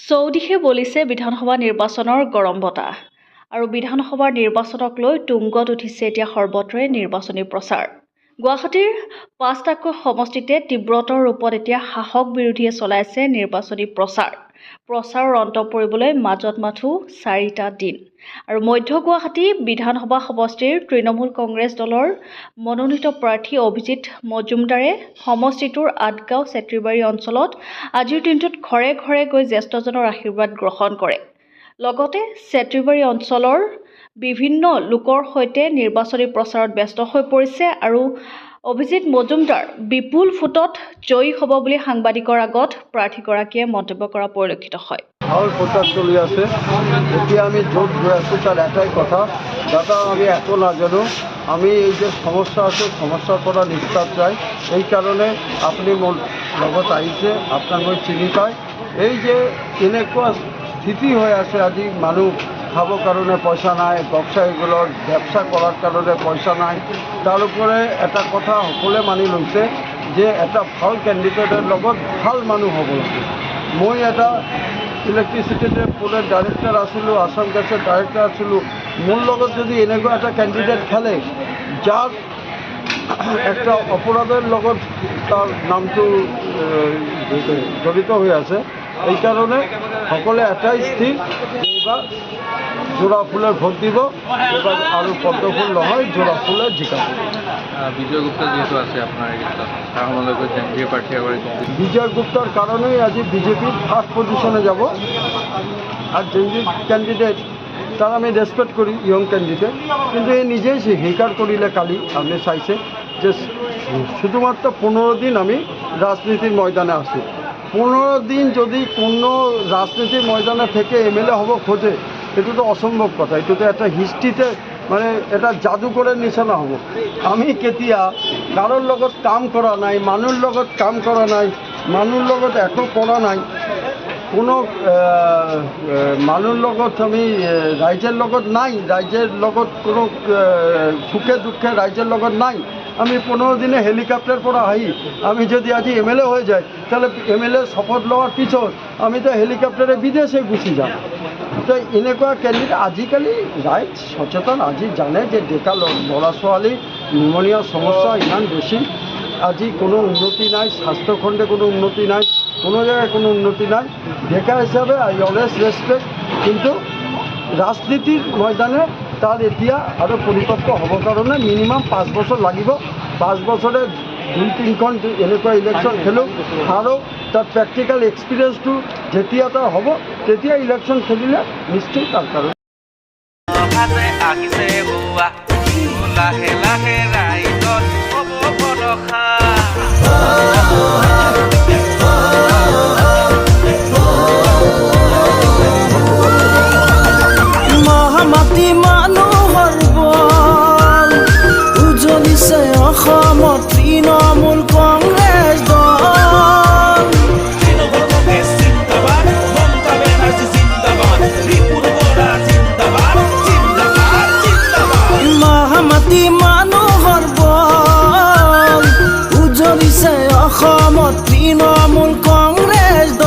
চৌদিশে বলিছে বিধানসভা নিৰ্বাচনৰ গৰম বতাহ আৰু বিধানসভাৰ নিৰ্বাচনক লৈ তুংগত উঠিছে এতিয়া সৰ্বত্ৰে নিৰ্বাচনী প্ৰচাৰ। গুৱাহাটীৰ ৫টাকৈ সমষ্টিতে তীব্ৰতৰ ৰূপত এতিয়া শাসক বিৰোধীয়ে চলাইছে নিৰ্বাচনী প্ৰচাৰৰ অন্ত পৰিবলৈ মাজত মাথো ৪টা দিন। আৰু মধ্য গুৱাহাটী বিধানসভা সমষ্টিৰ তৃণমূল কংগ্ৰেছ দলৰ মনোনীত প্ৰাৰ্থী অভিজিৎ মজুমদাৰে সমষ্টিটোৰ আঠগাঁও চেত্ৰীবাৰী অঞ্চলত আজিৰ দিনটোত ঘৰে ঘৰে গৈ জ্যেষ্ঠজনৰ আশীৰ্বাদ গ্ৰহণ কৰে। লগতে চেত্ৰীবাৰী অঞ্চলৰ বিভিন্ন লোকৰ সৈতে নিৰ্বাচনী প্ৰচাৰত ব্যস্ত হৈ পৰিছে আৰু অভিজিৎ মজুমদাৰ বিপুল ভোটত জয়ী হ'ব বুলি সাংবাদিকৰ আগত প্ৰাৰ্থীগৰাকীয়ে মন্তব্য কৰা পৰিলক্ষিত হয়। ভাল প্ৰচাৰ চলি আছে। এতিয়া আমি য'ত গৈ আছোঁ তাৰ এটাই কথা, দাদা আমি একো নাজানো, আমি এই যে সমস্যা আছে সমস্যাৰ পৰা নিস্তাৰ চাই, এইকাৰণে আপুনি মোৰ লগত আহিছে, আপোনাক মই চিনি পায়। এই যে এনেকুৱা স্থিতি হৈ আছে, আজি মানুহ খাবৰ কাৰণে পইচা নাই, ব্যৱসায়ীসকলৰ ব্যৱসা কৰাৰ কাৰণে পইচা নাই, তাৰ ওপৰে এটা কথা সকলোৱে মানি লৈছে যে এটা ভাল কেণ্ডিডেটৰ লগত ভাল মানুহ হ'ব লাগে। মই এটা ইলেক্ট্ৰিচিটি বোৰ্ডৰ ডাইৰেক্টৰ আছিলোঁ, আসাম গেছৰ ডাইৰেক্টৰ আছিলোঁ। মোৰ লগত যদি এনেকুৱা এটা কেণ্ডিডেট খেলে যাৰ একটা অপৰাধৰ লগত তাৰ নামটো জড়িত হৈ আছে, এইকাৰণে সকলোৱে এটাই স্থিৰ, এইবাৰ জোড়া ফুলেৰ ভোট দিব, এইবাৰ আৰু পদ্ম ফুল নহয় জোড়া ফুলেৰ জিকাব। বিজয় গুপ্তা যিহেতু আছে আপোনাৰ এনডিএ প্ৰাৰ্থী বিজয় গুপ্তাৰ কাৰণেই আজি বিজেপিৰ ফাৰ্ষ্ট পজিশ্যনে যাব। আৰু যোনজন কেণ্ডিডেট তাক আমি ৰেচপেক্ট কৰি ইয়ং কেণ্ডিডেট, কিন্তু এই নিজেই স্বীকাৰ কৰিলে কালি আপুনি চাইছে যে শুধুমাত্র 15 দিন আমি রাজনীতির ময়দানে আছি। 15 দিন যদি কোনো রাজনীতির ময়দানে থেকে এমএলএ হব খোঁজে, এটোতো অসম্ভৱ কথা। এটোতো এটা হিষ্ট্রিতে মানে এটা যাদুকরের নিচিনা হ'ব। আমি কেতিয়া কারোর লগত কাম করা নাই, মানুষ লগত কাম করা নাই, মানুষ লগত একো করা নাই, কোনো মানুহৰ লগত আমি ৰাইজৰ লগত নাই, ৰাইজৰ লগত কোনো সুখে দুখে ৰাইজৰ লগত নাই। আমি 15 দিনে হেলিকপ্টাৰ পৰা আহি আমি যদি আজি এমএলএ হৈ যায়, তাহলে এমএলএ শপথ লোৱাৰ পিছত আমি তো হেলিকপ্টাৰে বিদেশে গুচি যাম। তো এনেকুৱা কেণ্ডিডেট আজিকালি ৰাইজ সচেতন, আজি জানে যে ডেকা ল'ৰা ছোৱালী নিউমনিয়াৰ সমস্যা ইমান বেছি, আজি কোনো উন্নতি নাই, স্বাস্থ্যখণ্ডে কোনো উন্নতি নাই, কোনো জায়গায় কোনো উন্নতি নাই। ডেকা হিসাবে আই অলৱেজ ৰেচপেক্ট, কিন্তু ৰাজনীতিৰ ময়দানে তাৰ এতিয়া আৰু পৰিপক্ক হ'বৰ কাৰণে মিনিমাম 5 বছৰ লাগিব। 5 বছৰে 2-3খন এনেকুৱা ইলেকশ্যন খেলোঁ আৰু তাৰ প্ৰেক্টিকেল এক্সপিৰিয়েঞ্চটো যেতিয়া তাৰ হ'ব, তেতিয়া ইলেকশ্যন খেলিলে নিশ্চয় তাৰ কাৰণে। অসমত তৃণমূল কংগ্ৰেছ মহামাতী মানুহৰ বল উজ্বলিছে অসমত তৃণমূল কংগ্ৰেছ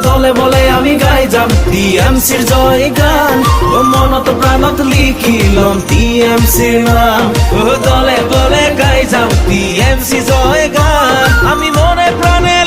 দলে বলে আমি গাই যাম টিএমচিৰ জয় গান, মনত প্ৰাণত লিখি লম টিএমচিৰ নাম। দলে বলে গাই যাম টিএমচি জয় গান, আমি মনে প্রাণে